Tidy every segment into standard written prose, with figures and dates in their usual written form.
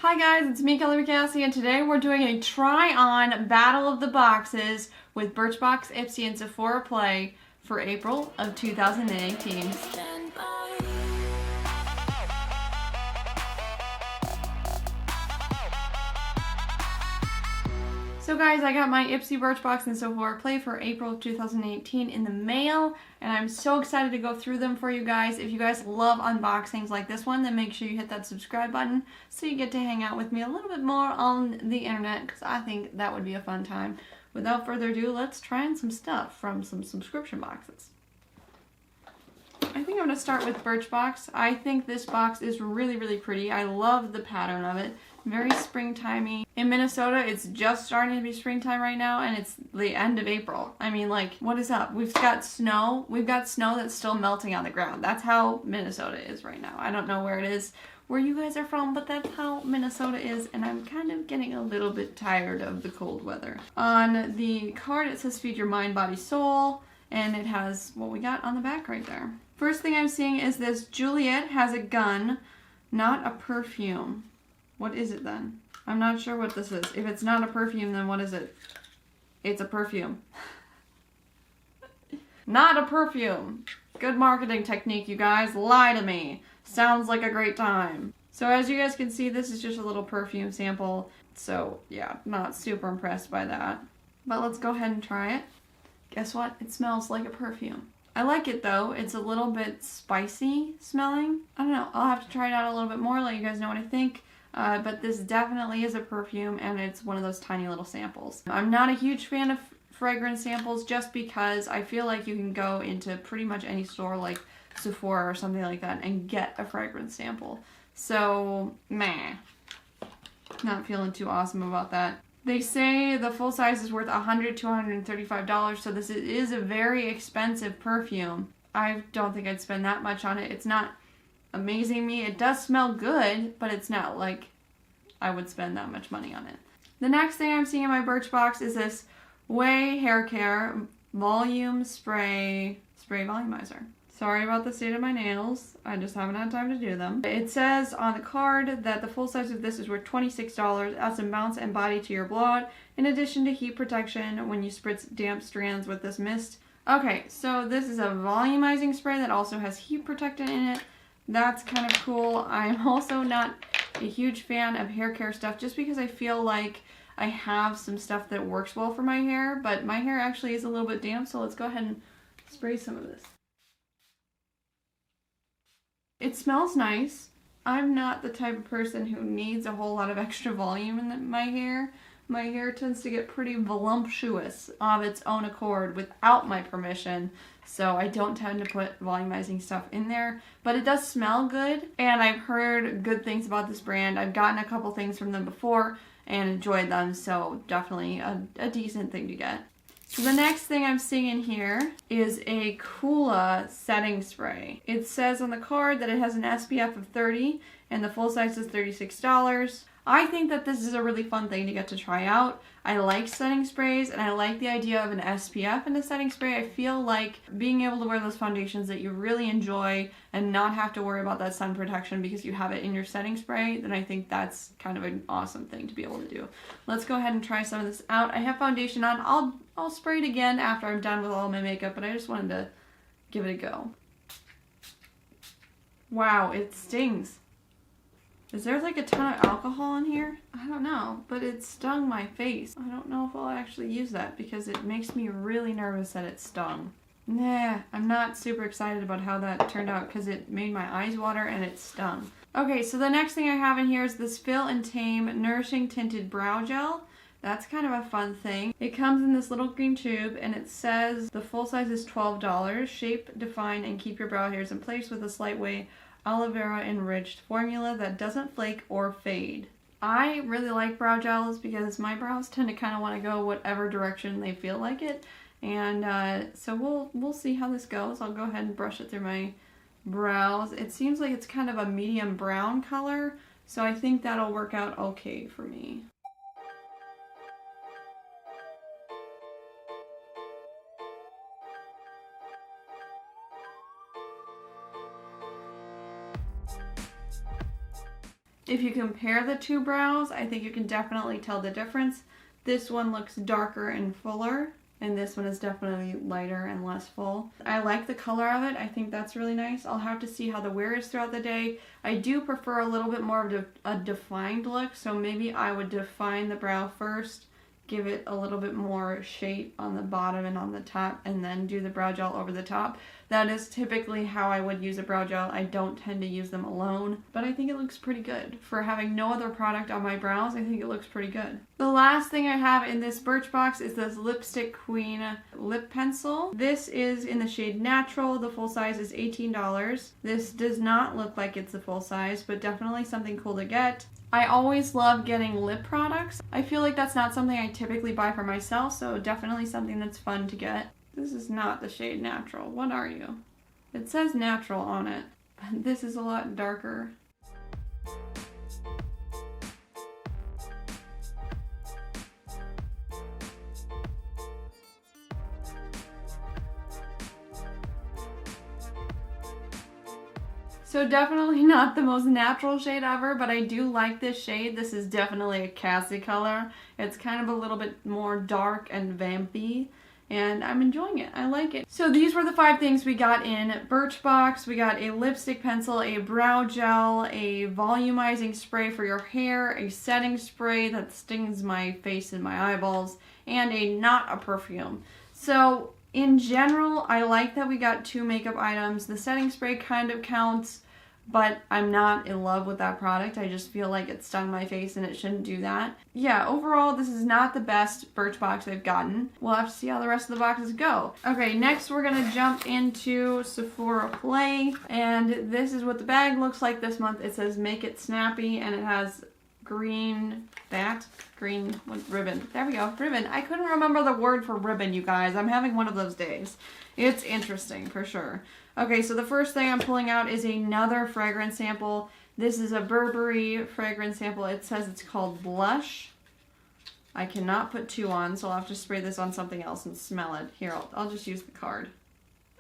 Hi guys, it's me, ColorMeCassie, and today we're doing a try-on Battle of the Boxes with Birchbox, Ipsy, and Sephora Play for April of 2018. So guys, I got my Ipsy, Birchbox, and Sephora Play for April of 2018 in the mail, and I'm so excited to go through them for you guys. If you guys love unboxings like this one, then make sure you hit that subscribe button so you get to hang out with me a little bit more on the internet, because I think that would be a fun time. Without further ado, let's try on some stuff from some subscription boxes. I think I'm going to start with Birchbox. I think this box is really, really pretty. I love the pattern of it. Very springtimey. In Minnesota, it's just starting to be springtime right now, and it's the end of April. I mean, like, what is up? We've got snow. We've got snow that's still melting on the ground. That's how Minnesota is right now. I don't know where it is, where you guys are from, but that's how Minnesota is, and I'm kind of getting a little bit tired of the cold weather. On the card, it says feed your mind, body, soul, and it has what we got on the back right there. First thing I'm seeing is this Juliet has a gun, not a perfume. What is it then? I'm not sure what this is. If it's not a perfume, then what is it? It's a perfume. Not a perfume. Good marketing technique, you guys. Lie to me. Sounds like a great time. So as you guys can see, this is just a little perfume sample. So yeah, not super impressed by that. But let's go ahead and try it. Guess what? It smells like a perfume. I like it though. It's a little bit spicy smelling. I don't know. I'll have to try it out a little bit more, let you guys know what I think. But this definitely is a perfume, and it's one of those tiny little samples. I'm not a huge fan of fragrance samples just because I feel like you can go into pretty much any store like Sephora or something like that and get a fragrance sample. So, meh. Not feeling too awesome about that. They say the full size is worth $100 to $135, so this is a very expensive perfume. I don't think I'd spend that much on it. It's not amazing me. It does smell good, but it's not like I would spend that much money on it. The next thing I'm seeing in my Birchbox is this Way Hair Care Volume Spray Volumizer. Sorry about the state of my nails. I just haven't had time to do them. It says on the card that the full size of this is worth $26, adds some bounce and body to your blowout, in addition to heat protection when you spritz damp strands with this mist. Okay, so this is a volumizing spray that also has heat protectant in it. That's kind of cool. I'm also not a huge fan of hair care stuff just because I feel like I have some stuff that works well for my hair, but my hair actually is a little bit damp, so let's go ahead and spray some of this. It smells nice. I'm not the type of person who needs a whole lot of extra volume in my hair. My hair tends to get pretty voluptuous of its own accord without my permission, so I don't tend to put volumizing stuff in there. But it does smell good, and I've heard good things about this brand. I've gotten a couple things from them before and enjoyed them, so definitely a decent thing to get. So the next thing I'm seeing in here is a Coola setting spray. It says on the card that it has an SPF of 30 and the full size is $36. I think that this is a really fun thing to get to try out. I like setting sprays, and I like the idea of an SPF in a setting spray. I feel like being able to wear those foundations that you really enjoy and not have to worry about that sun protection because you have it in your setting spray, then I think that's kind of an awesome thing to be able to do. Let's go ahead and try some of this out. I have foundation on. I'll spray it again after I'm done with all my makeup, but I just wanted to give it a go. Wow, it stings. Is there like a ton of alcohol in here? I don't know, but it stung my face. I don't know if I'll actually use that because it makes me really nervous that it stung. Nah, I'm not super excited about how that turned out because it made my eyes water and it stung. Okay, so the next thing I have in here is this Fill and Tame Nourishing Tinted Brow Gel. That's kind of a fun thing. It comes in this little green tube and it says the full size is $12. Shape, define, and keep your brow hairs in place with a slight way aloe vera enriched formula that doesn't flake or fade. I really like brow gels because my brows tend to kind of want to go whatever direction they feel like it, and so we'll see how this goes. I'll go ahead and brush it through my brows. It seems like it's kind of a medium brown color, so I think that'll work out okay for me. If you compare the two brows, I think you can definitely tell the difference. This one looks darker and fuller, and this one is definitely lighter and less full. I like the color of it. I think that's really nice. I'll have to see how the wear is throughout the day. I do prefer a little bit more of a defined look, so maybe I would define the brow first, give it a little bit more shape on the bottom and on the top, and then do the brow gel over the top. That is typically how I would use a brow gel. I don't tend to use them alone, but I think it looks pretty good. For having no other product on my brows, I think it looks pretty good. The last thing I have in this Birchbox is this Lipstick Queen lip pencil. This is in the shade Natural. The full size is $18. This does not look like it's the full size, but definitely something cool to get. I always love getting lip products. I feel like that's not something I typically buy for myself, so definitely something that's fun to get. This is not the shade Natural. What are you? It says Natural on it, but this is a lot darker. So definitely not the most natural shade ever, but I do like this shade. This is definitely a Cassie color. It's kind of a little bit more dark and vampy, and I'm enjoying it. I like it. So these were the 5 things we got in Birchbox. We got a lipstick pencil, a brow gel, a volumizing spray for your hair, a setting spray that stings my face and my eyeballs, and not a perfume. So in general, I like that we got 2 makeup items. The setting spray kind of counts, but I'm not in love with that product. I just feel like it stung my face and it shouldn't do that. Yeah, overall, this is not the best Birchbox I've gotten. We'll have to see how the rest of the boxes go. Okay, next we're gonna jump into Sephora Play, and this is what the bag looks like this month. It says Make It Snappy, and it has green ribbon. There we go, ribbon. I couldn't remember the word for ribbon, you guys. I'm having one of those days. It's interesting, for sure. Okay, so the first thing I'm pulling out is another fragrance sample. This is a Burberry fragrance sample. It says it's called Blush. I cannot put 2 on, so I'll have to spray this on something else and smell it. Here, I'll just use the card.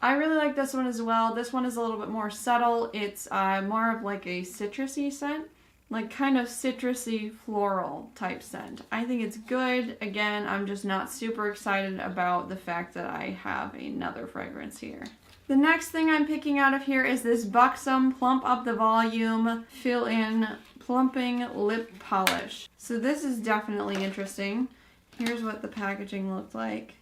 I really like this one as well. This one is a little bit more subtle. It's more of like a citrusy scent. Like kind of citrusy floral type scent. I think it's good. Again, I'm just not super excited about the fact that I have another fragrance here. The next thing I'm picking out of here is this Buxom Plump Up the Volume Fill In Plumping Lip Polish. So this is definitely interesting. Here's what the packaging looked like.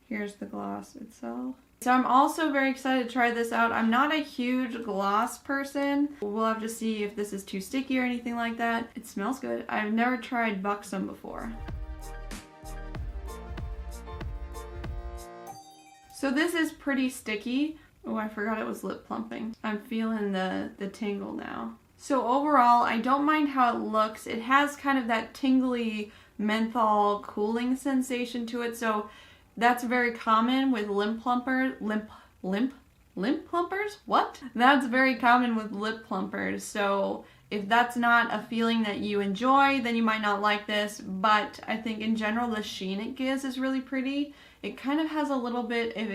Here's the gloss itself. So I'm also very excited to try this out. I'm not a huge gloss person. We'll have to see if this is too sticky or anything like that. It smells good. I've never tried Buxom before. So this is pretty sticky. Oh, I forgot it was lip plumping. I'm feeling the tingle now. So overall, I don't mind how it looks. It has kind of that tingly menthol cooling sensation to it. So that's very common with lip plumpers. What? That's very common with lip plumpers. So if that's not a feeling that you enjoy, then you might not like this. But I think in general, the sheen it gives is really pretty. It kind of has a little bit of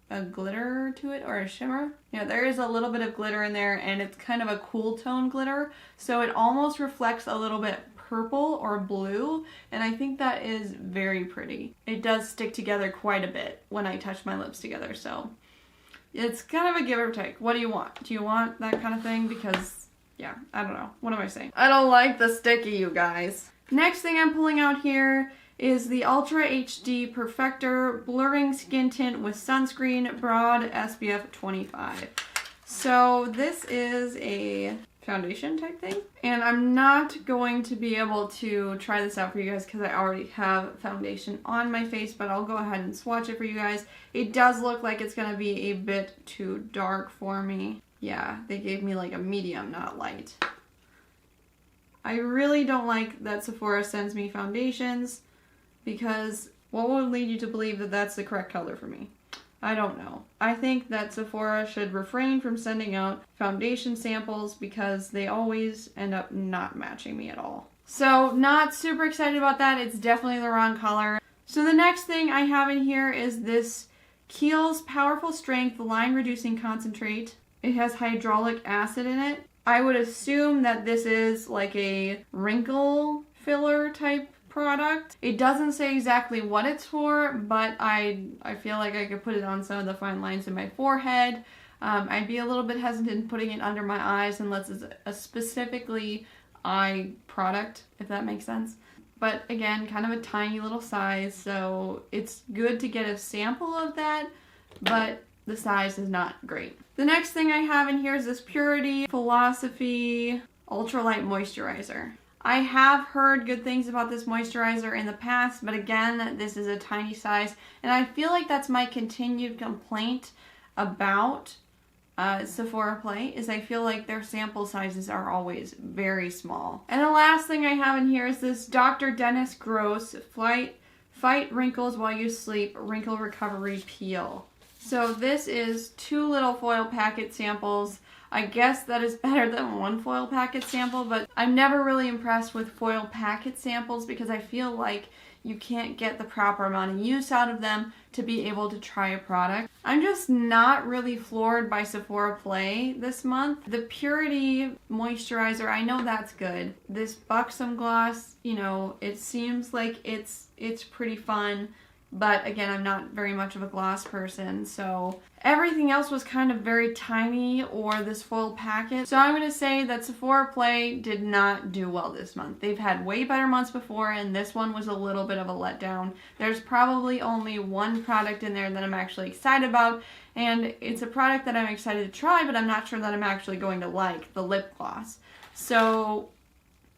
a glitter to it, or a shimmer. Yeah, there is a little bit of glitter in there, and it's kind of a cool tone glitter. So it almost reflects a little bit purple or blue, and I think that is very pretty. It does stick together quite a bit when I touch my lips together, so it's kind of a give or take. What do you want? Do you want that kind of thing? Because, yeah, I don't know. What am I saying? I don't like the sticky, you guys. Next thing I'm pulling out here is the Ultra HD Perfector Blurring Skin Tint with Sunscreen Broad SPF 25. So this is a foundation type thing, and I'm not going to be able to try this out for you guys because I already have foundation on my face, but I'll go ahead and swatch it for you guys. It does look like it's going to be a bit too dark for me. Yeah, they gave me like a medium, not light. I really don't like that Sephora sends me foundations, because what would lead you to believe that that's the correct color for me? I don't know. I think that Sephora should refrain from sending out foundation samples because they always end up not matching me at all. So not super excited about that. It's definitely the wrong color. So the next thing I have in here is this Kiehl's Powerful Strength Line Reducing Concentrate. It has hyaluronic acid in it. I would assume that this is like a wrinkle filler type product. It doesn't say exactly what it's for, but I feel like I could put it on some of the fine lines in my forehead. I'd be a little bit hesitant putting it under my eyes unless it's a specifically eye product, if that makes sense. But again, kind of a tiny little size, so it's good to get a sample of that, but the size is not great. The next thing I have in here is this Purity Philosophy Ultralight Moisturizer. I have heard good things about this moisturizer in the past, but again, this is a tiny size, and I feel like that's my continued complaint about Sephora Play, is I feel like their sample sizes are always very small. And the last thing I have in here is this Dr. Dennis Gross Fight Wrinkles While You Sleep Wrinkle Recovery Peel. So this is 2 little foil packet samples. I guess that is better than 1 foil packet sample, but I'm never really impressed with foil packet samples because I feel like you can't get the proper amount of use out of them to be able to try a product. I'm just not really floored by Sephora Play this month. The Purity Moisturizer, I know that's good. This Buxom Gloss, you know, it seems like it's pretty fun. But again, I'm not very much of a gloss person, so everything else was kind of very tiny, or this foil packet. So I'm going to say that Sephora Play did not do well this month. They've had way better months before, and this one was a little bit of a letdown. There's probably only 1 product in there that I'm actually excited about, and it's a product that I'm excited to try, but I'm not sure that I'm actually going to like, the lip gloss. So,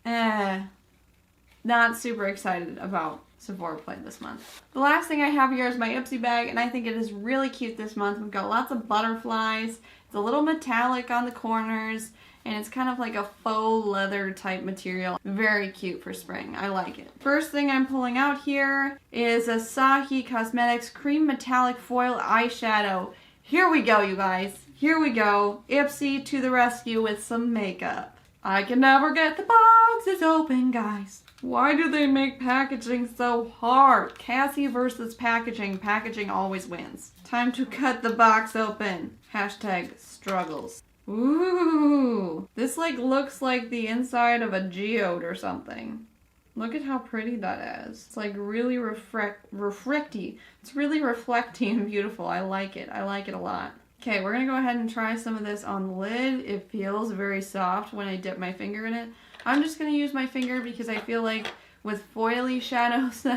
not super excited about Sephora Play this month. The last thing I have here is my Ipsy bag, and I think it is really cute this month. We've got lots of butterflies. It's a little metallic on the corners, and it's kind of like a faux leather type material. Very cute for spring. I like it. First thing I'm pulling out here is a Sahi Cosmetics Cream Metallic Foil Eyeshadow. Here we go, you guys. Here we go. Ipsy to the rescue with some makeup. I can never get the boxes open, guys. Why do they make packaging so hard? Cassie versus packaging. Packaging always wins. Time to cut the box open. Hashtag struggles. Ooh. This like looks like the inside of a geode or something. Look at how pretty that is. It's like really reflecty. It's really reflecty and beautiful. I like it. I like it a lot. Okay, we're gonna go ahead and try some of this on the lid. It feels very soft when I dip my finger in it. I'm just going to use my finger because I feel like with foily shadows,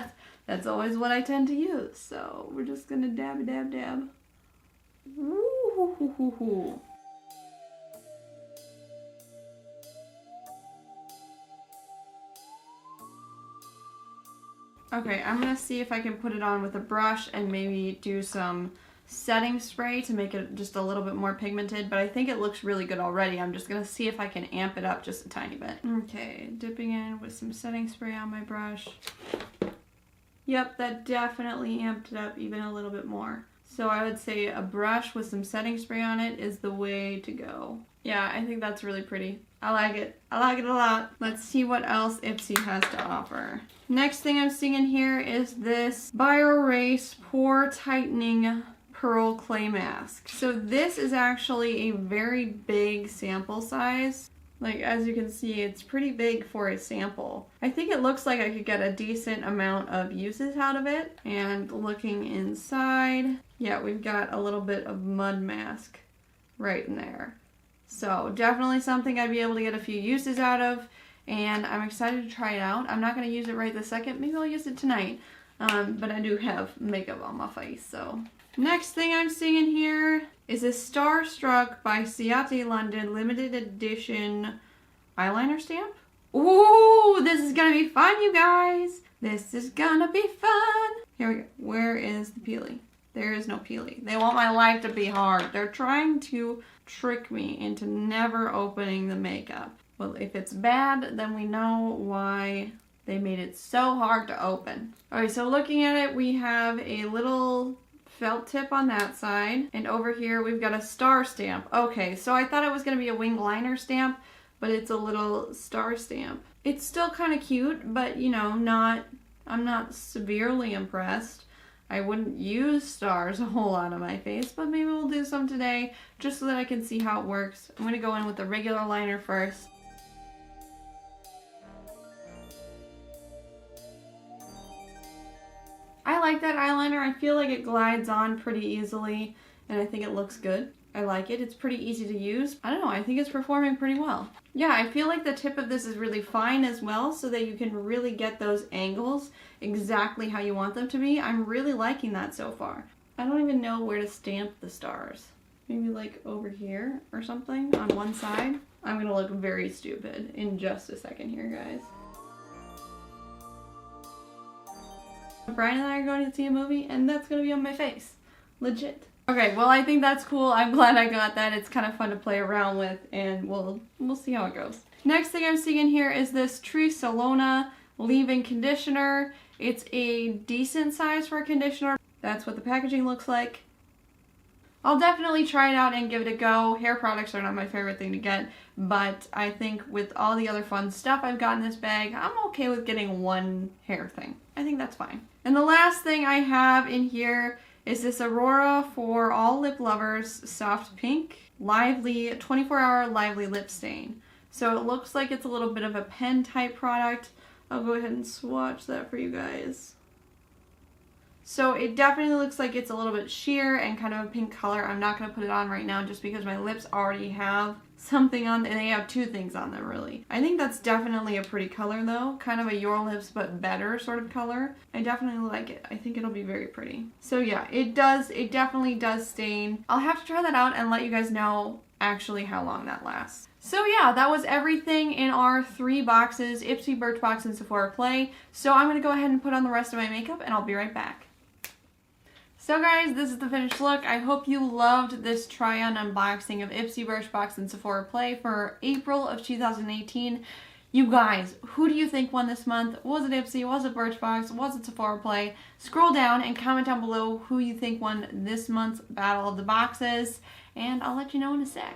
that's always what I tend to use. So we're just going to dab, dab, dab. Ooh. Okay, I'm going to see if I can put it on with a brush and maybe do some setting spray to make it just a little bit more pigmented, but I think it looks really good already. I'm just gonna see if I can amp it up just a tiny bit. Okay, dipping in with some setting spray on my brush. Yep, that definitely amped it up even a little bit more. So I would say a brush with some setting spray on it is the way to go. Yeah, I think that's really pretty. I like it. I like it a lot. Let's see what else Ipsy has to offer. Next thing I'm seeing in here is this BioErase Pore Tightening Pearl Clay Mask. So this is actually a very big sample size. Like, as you can see, it's pretty big for a sample. I think it looks like I could get a decent amount of uses out of it. And looking inside, yeah, we've got a little bit of mud mask right in there. So definitely something I'd be able to get a few uses out of, and I'm excited to try it out. I'm not going to use it right this second. Maybe I'll use it tonight. But I do have makeup on my face, so. Next thing I'm seeing in here is a Starstruck by Ciate London limited edition eyeliner stamp. Ooh, this is gonna be fun, you guys. This is gonna be fun. Here we go. Where is the peely? There is no peely. They want my life to be hard. They're trying to trick me into never opening the makeup. Well, if it's bad, then we know why they made it so hard to open. Alright, so looking at it, we have a little felt tip on that side, and over here we've got a star stamp. Okay, so I thought it was going to be a winged liner stamp, but it's a little star stamp. It's still kind of cute, but you know, I'm not severely impressed. I wouldn't use stars a whole lot on my face, but maybe we'll do some today just so that I can see how it works. I'm going to go in with the regular liner first. I like that eyeliner. I feel like it glides on pretty easily, and I think it looks good. I like it. It's pretty easy to use. I don't know, I think it's performing pretty well. Yeah, I feel like the tip of this is really fine as well, so that you can really get those angles exactly how you want them to be. I'm really liking that so far. I don't even know where to stamp the stars. Maybe like over here or something on one side. I'm gonna look very stupid in just a second here, guys. Brian and I are going to see a movie, and that's going to be on my face. Legit. Okay, well, I think that's cool. I'm glad I got that. It's kind of fun to play around with, and we'll see how it goes. Next thing I'm seeing in here is this Tree Solona leave-in conditioner. It's a decent size for a conditioner. That's what the packaging looks like. I'll definitely try it out and give it a go. Hair products are not my favorite thing to get, but I think with all the other fun stuff I've got in this bag, I'm okay with getting one hair thing. I think that's fine. And the last thing I have in here is this Veorra for all lip lovers soft pink lively 24-hour lively lip stain. So it looks like it's a little bit of a pen type product. I'll go ahead and swatch that for you guys. So it definitely looks like it's a little bit sheer and kind of a pink color. I'm not going to put it on right now just because my lips already have something on them. They have two things on them, really. I think that's definitely a pretty color, though. Kind of a Your Lips but better sort of color. I definitely like it. I think it'll be very pretty. So yeah, it definitely does stain. I'll have to try that out and let you guys know actually how long that lasts. So yeah, that was everything in our 3 boxes, Ipsy, Birchbox, and Sephora Play. So I'm going to go ahead and put on the rest of my makeup, and I'll be right back. So guys, this is the finished look. I hope you loved this try-on unboxing of Ipsy, Birchbox, and Sephora Play for April of 2018. You guys, who do you think won this month? Was it Ipsy? Was it Birchbox? Was it Sephora Play? Scroll down and comment down below who you think won this month's Battle of the Boxes, and I'll let you know in a sec.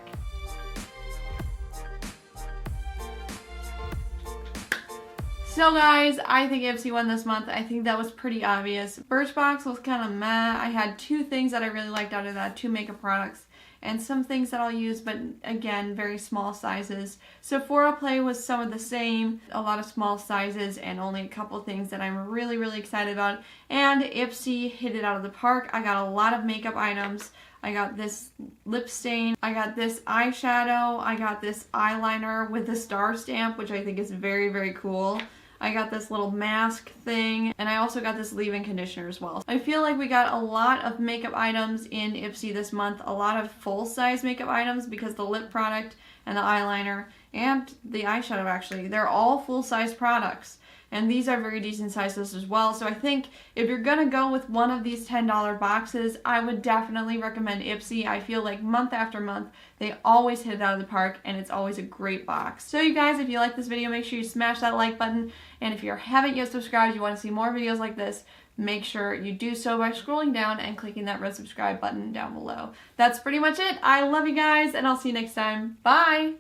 So guys, I think Ipsy won this month. I think that was pretty obvious. Birchbox was kind of meh. I had 2 things that I really liked out of that, 2 makeup products, and some things that I'll use, but again, very small sizes. Sephora Play was some of the same, a lot of small sizes, and only a couple things that I'm really, really excited about. And Ipsy hit it out of the park. I got a lot of makeup items. I got this lip stain, I got this eyeshadow, I got this eyeliner with the star stamp, which I think is very, very cool. I got this little mask thing, and I also got this leave-in conditioner as well. I feel like we got a lot of makeup items in Ipsy this month, a lot of full-size makeup items because the lip product and the eyeliner and the eyeshadow actually, they're all full-size products. And these are very decent sizes as well. So I think if you're gonna go with one of these $10 boxes, I would definitely recommend Ipsy. I feel like month after month, they always hit it out of the park, and it's always a great box. So you guys, if you like this video, make sure you smash that like button. And if you haven't yet subscribed, you wanna see more videos like this, make sure you do so by scrolling down and clicking that red subscribe button down below. That's pretty much it. I love you guys, and I'll see you next time. Bye!